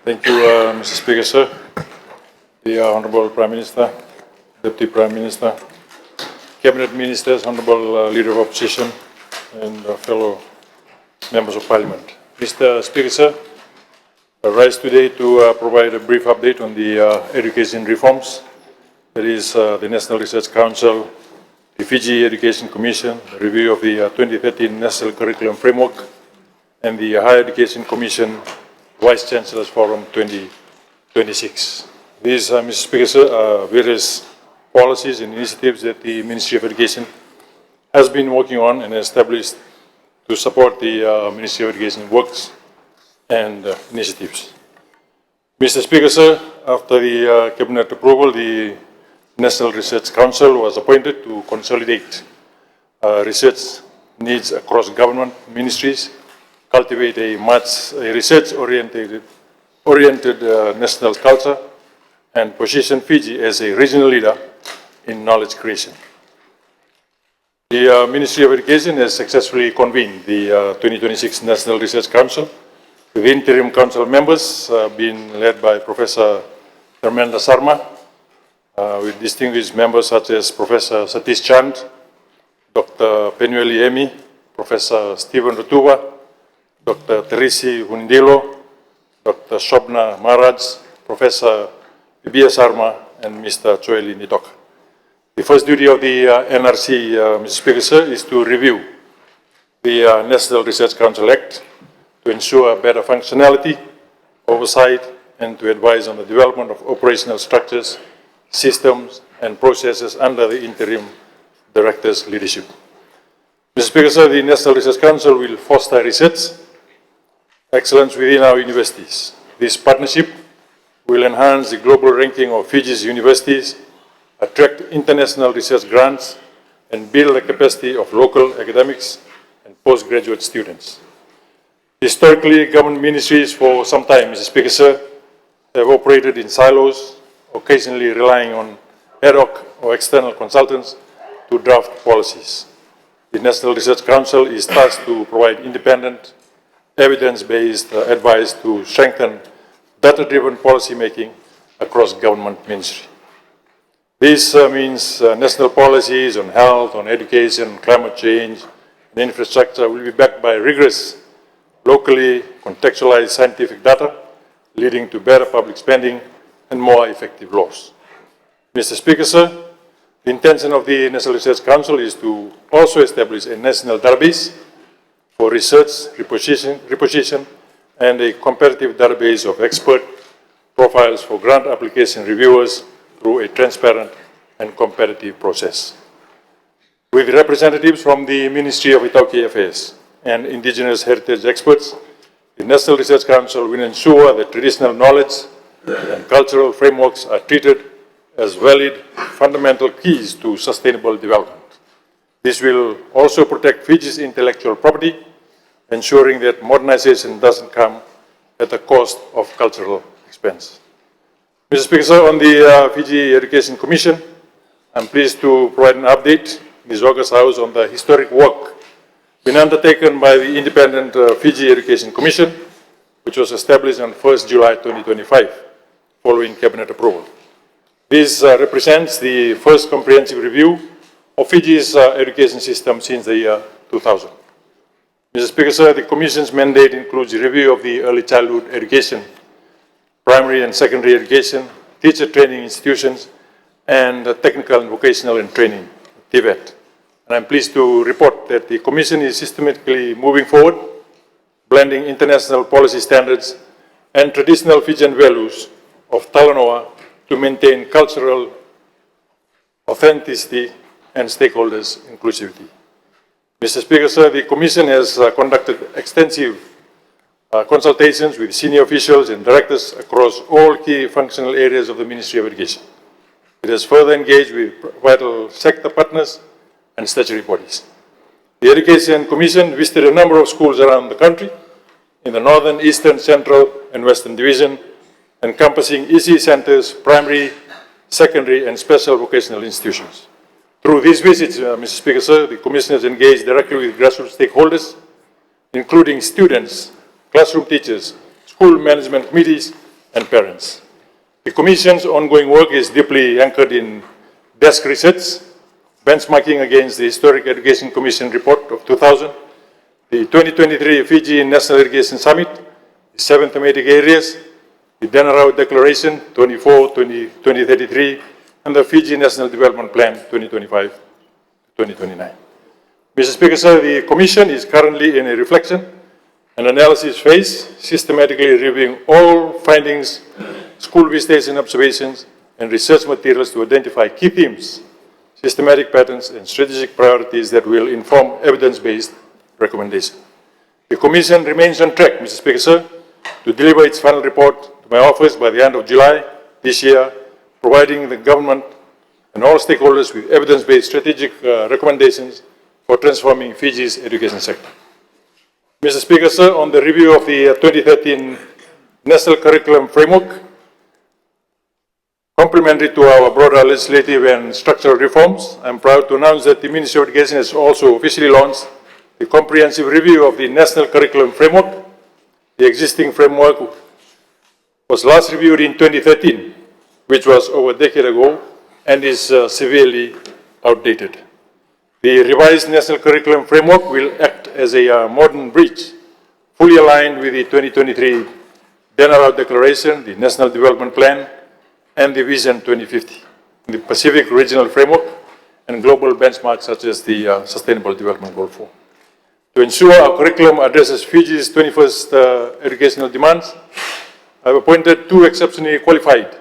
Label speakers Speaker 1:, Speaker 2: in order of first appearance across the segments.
Speaker 1: Thank you, Mr. Speaker, sir. The Honorable Prime Minister, Deputy Prime Minister, Cabinet Ministers, Honorable Leader of Opposition, and fellow Members of Parliament. Mr. Speaker, sir, I rise today to provide a brief update on the education reforms. That is the National Research Council, the Fiji Education Commission, the review of the 2013 National Curriculum Framework, and the Higher Education Commission Vice Chancellors Forum 2026. These, Mr. Speaker, sir, are various policies and initiatives that the Ministry of Education has been working on and established to support the Ministry of Education works and initiatives. Mr. Speaker, sir, after the Cabinet approval, the National Research Council was appointed to consolidate research needs across government ministries, cultivate a research-oriented national culture, and position Fiji as a regional leader in knowledge creation. The Ministry of Education has successfully convened the 2026 National Research Council, with interim council members being led by Professor Dharmendra Sarma, with distinguished members such as Professor Satish Chand, Dr. Penueli Emi, Professor Stephen Rutuva, Dr. Teresi Hundilo, Dr. Shobna Maharaj, Professor Bibia Sarma, and Mr. Choeli Nitoka. The first duty of the NRC, Mr. Speaker, sir, is to review the National Research Council Act to ensure better functionality, oversight, and to advise on the development of operational structures, systems, and processes under the interim director's leadership. Mr. Speaker, sir, the National Research Council will foster research excellence within our universities. This partnership will enhance the global ranking of Fiji's universities, attract international research grants, and build the capacity of local academics and postgraduate students. Historically, government ministries for some time, Mr. Speaker, sir, have operated in silos, occasionally relying on ad hoc or external consultants to draft policies. The National Research Council is tasked to provide independent, evidence-based advice to strengthen data-driven policy making across government ministry. This means national policies on health, on education, climate change, and infrastructure will be backed by rigorous, locally contextualized scientific data, leading to better public spending and more effective laws. Mr. Speaker, sir, the intention of the National Research Council is to also establish a national database for research, reposition, and a comparative database of expert profiles for grant application reviewers through a transparent and competitive process. With representatives from the Ministry of Itauki Affairs and Indigenous Heritage experts, the National Research Council will ensure that traditional knowledge and cultural frameworks are treated as valid, fundamental keys to sustainable development. This will also protect Fiji's intellectual property, ensuring that modernization doesn't come at the cost of cultural expense. Mr. Speaker, sir, on the Fiji Education Commission, I'm pleased to provide an update in this August House on the historic work being undertaken by the independent Fiji Education Commission, which was established on 1st July 2025, following Cabinet approval. This represents the first comprehensive review of Fiji's education system since the year 2000. Mr. Speaker, sir, the Commission's mandate includes a review of the early childhood education, primary and secondary education, teacher training institutions, and technical and vocational and training, TVET. And I'm pleased to report that the Commission is systematically moving forward, blending international policy standards and traditional Fijian values of Talanoa to maintain cultural authenticity and stakeholders' inclusivity. Mr. Speaker, sir, the Commission has conducted extensive consultations with senior officials and directors across all key functional areas of the Ministry of Education. It has further engaged with vital sector partners and statutory bodies. The Education Commission visited a number of schools around the country in the Northern, Eastern, Central, and Western Division, encompassing EC centers, primary, secondary, and special vocational institutions. Through these visits, Mr. Speaker, sir, the Commission has engaged directly with grassroots stakeholders, including students, classroom teachers, school management committees, and parents. The Commission's ongoing work is deeply anchored in desk research, benchmarking against the Historic Education Commission report of 2000, the 2023 Fiji National Education Summit, the 7 thematic areas, the Denarau Declaration 2033, and the Fiji National Development Plan 2025-2029. Mr. Speaker, sir, the Commission is currently in a reflection and analysis phase, systematically reviewing all findings, school visitation observations, and research materials to identify key themes, systematic patterns, and strategic priorities that will inform evidence-based recommendations. The Commission remains on track, Mr. Speaker, sir, to deliver its final report to my office by the end of July this year, providing the government and all stakeholders with evidence-based strategic recommendations for transforming Fiji's education sector. Mr. Speaker, sir, on the review of the 2013 National Curriculum Framework, complementary to our broader legislative and structural reforms, I am proud to announce that the Ministry of Education has also officially launched the comprehensive review of the National Curriculum Framework. The existing framework was last reviewed in 2013, which was over a decade ago, and is severely outdated. The revised National Curriculum Framework will act as a modern bridge, fully aligned with the 2023 Denarau Declaration, the National Development Plan, and the Vision 2050, the Pacific Regional Framework, and global benchmarks such as the Sustainable Development Goal 4. To ensure our curriculum addresses Fiji's 21st educational demands, I have appointed 2 exceptionally qualified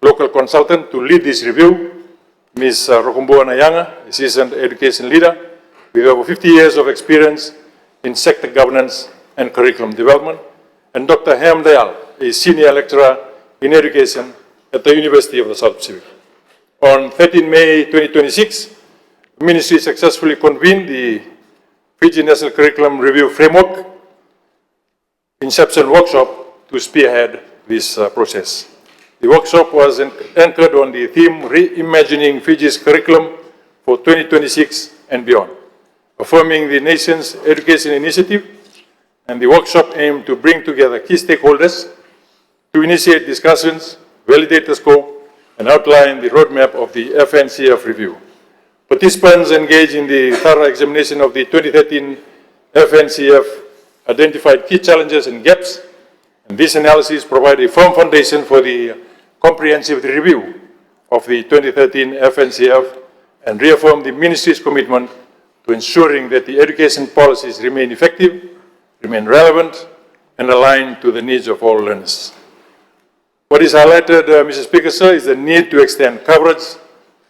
Speaker 1: local consultants to lead this review. Ms. Rokumboa Nayanga, a seasoned education leader with over 50 years of experience in sector governance and curriculum development, and Dr. Ham Dayal, a senior lecturer in education at the University of the South Pacific. On 13 May 2026, the Ministry successfully convened the Fiji National Curriculum Review Framework Inception Workshop to spearhead this process. The workshop was anchored on the theme Reimagining Fiji's Curriculum for 2026 and beyond, affirming the nation's education initiative, and the workshop aimed to bring together key stakeholders to initiate discussions, validate the scope, and outline the roadmap of the FNCF review. Participants engaged in the thorough examination of the 2013 FNCF identified key challenges and gaps, and this analysis provided a firm foundation for the comprehensive review of the 2013 FNCF and reaffirmed the Ministry's commitment to ensuring that the education policies remain effective, remain relevant, and aligned to the needs of all learners. What is highlighted, Mr. Speaker, sir, is the need to extend coverage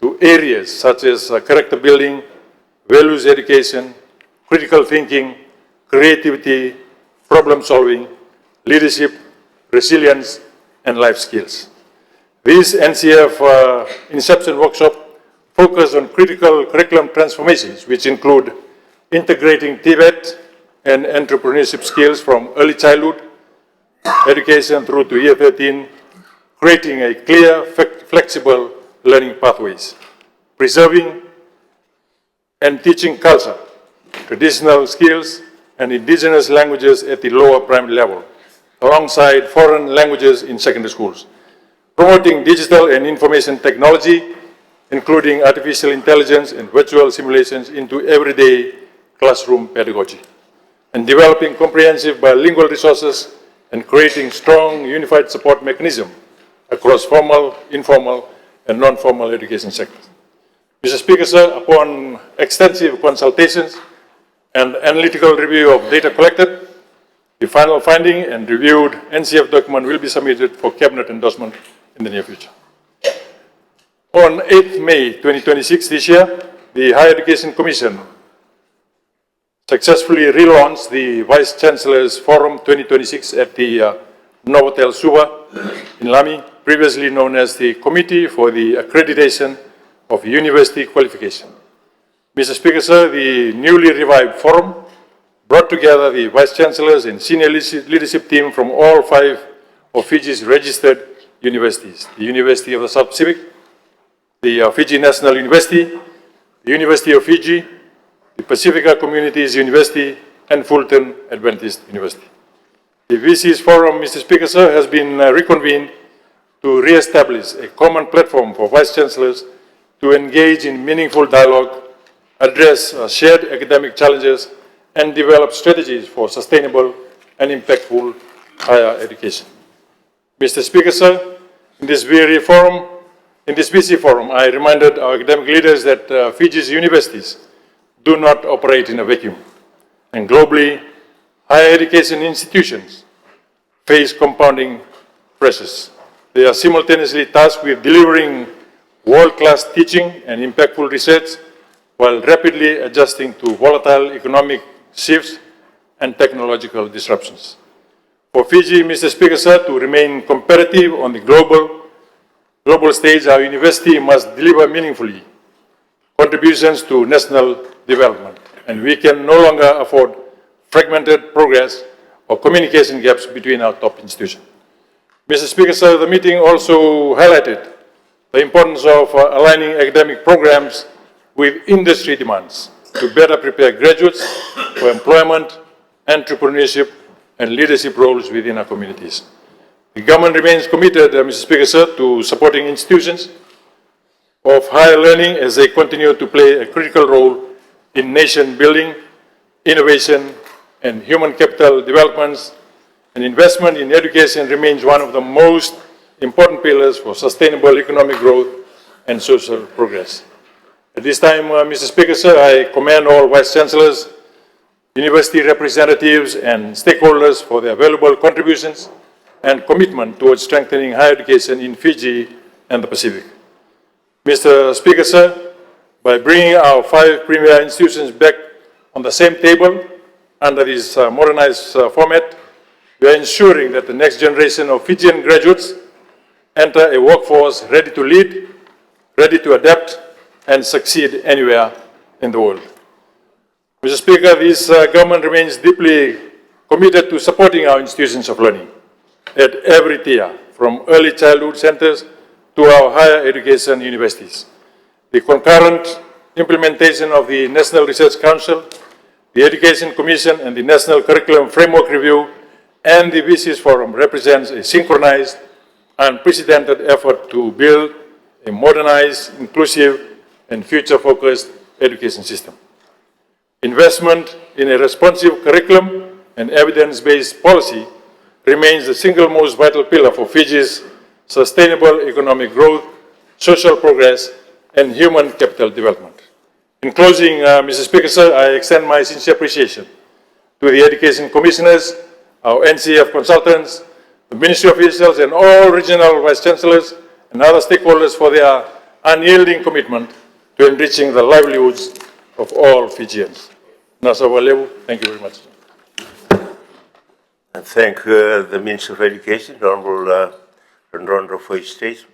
Speaker 1: to areas such as character building, values education, critical thinking, creativity, problem solving, leadership, resilience, and life skills. This NCF Inception Workshop focused on critical curriculum transformations, which include integrating TVET and entrepreneurship skills from early childhood education through to year 13, creating a clear, flexible learning pathways, preserving and teaching culture, traditional skills, and indigenous languages at the lower primary level, alongside foreign languages in secondary schools, promoting digital and information technology, including artificial intelligence and virtual simulations into everyday classroom pedagogy, and developing comprehensive bilingual resources and creating strong unified support mechanism across formal, informal, and non-formal education sectors. Mr. Speaker, sir, upon extensive consultations and analytical review of data collected, the final finding and reviewed NCF document will be submitted for Cabinet endorsement in the near future. On 8th May 2026 this year, the Higher Education Commission successfully relaunched the Vice Chancellor's Forum 2026 at the Novotel Suva in Lami, previously known as the Committee for the Accreditation of University Qualification. Mr. Speaker, sir, the newly revived forum brought together the Vice Chancellors and senior leadership team from all 5 of Fiji's registered universities: the University of the South Pacific, the Fiji National University, the University of Fiji, the Pacifica Communities University, and Fulton Adventist University. The VC's Forum, Mr. Speaker, sir, has been reconvened to re-establish a common platform for Vice-Chancellors to engage in meaningful dialogue, address shared academic challenges, and develop strategies for sustainable and impactful higher education. Mr. Speaker, sir, in this VC forum, I reminded our academic leaders that Fiji's universities do not operate in a vacuum, and globally, higher education institutions face compounding pressures. They are simultaneously tasked with delivering world-class teaching and impactful research while rapidly adjusting to volatile economic shifts and technological disruptions. For Fiji, Mr. Speaker, sir, to remain competitive on the global stage, our university must deliver meaningfully contributions to national development, and we can no longer afford fragmented progress or communication gaps between our top institutions. Mr. Speaker, sir, the meeting also highlighted the importance of aligning academic programs with industry demands to better prepare graduates for employment, entrepreneurship, and leadership roles within our communities. The government remains committed, Mr. Speaker, sir, to supporting institutions of higher learning as they continue to play a critical role in nation building, innovation, and human capital developments. And investment in education remains one of the most important pillars for sustainable economic growth and social progress. At this time, Mr. Speaker, sir, I commend all Vice-Chancellors, university representatives, and stakeholders for their valuable contributions and commitment towards strengthening higher education in Fiji and the Pacific. Mr. Speaker, sir, by bringing our 5 premier institutions back on the same table under this modernized format, we are ensuring that the next generation of Fijian graduates enter a workforce ready to lead, ready to adapt, and succeed anywhere in the world. Mr. Speaker, this government remains deeply committed to supporting our institutions of learning at every tier, from early childhood centers to our higher education universities. The concurrent implementation of the National Research Council, the Education Commission, and the National Curriculum Framework Review and the VC's Forum represents a synchronized, unprecedented effort to build a modernized, inclusive, and future-focused education system. Investment in a responsive curriculum and evidence-based policy remains the single most vital pillar for Fiji's sustainable economic growth, social progress, and human capital development. In closing, Mr. Speaker, sir, I extend my sincere appreciation to the Education Commissioners, our NCF consultants, the Ministry officials, and all regional Vice-Chancellors and other stakeholders for their unyielding commitment to enriching the livelihoods of all Fijians. Nasa Walevu, thank you very much.
Speaker 2: I thank the Minister of Education, Honorable Radrodro, for his statement.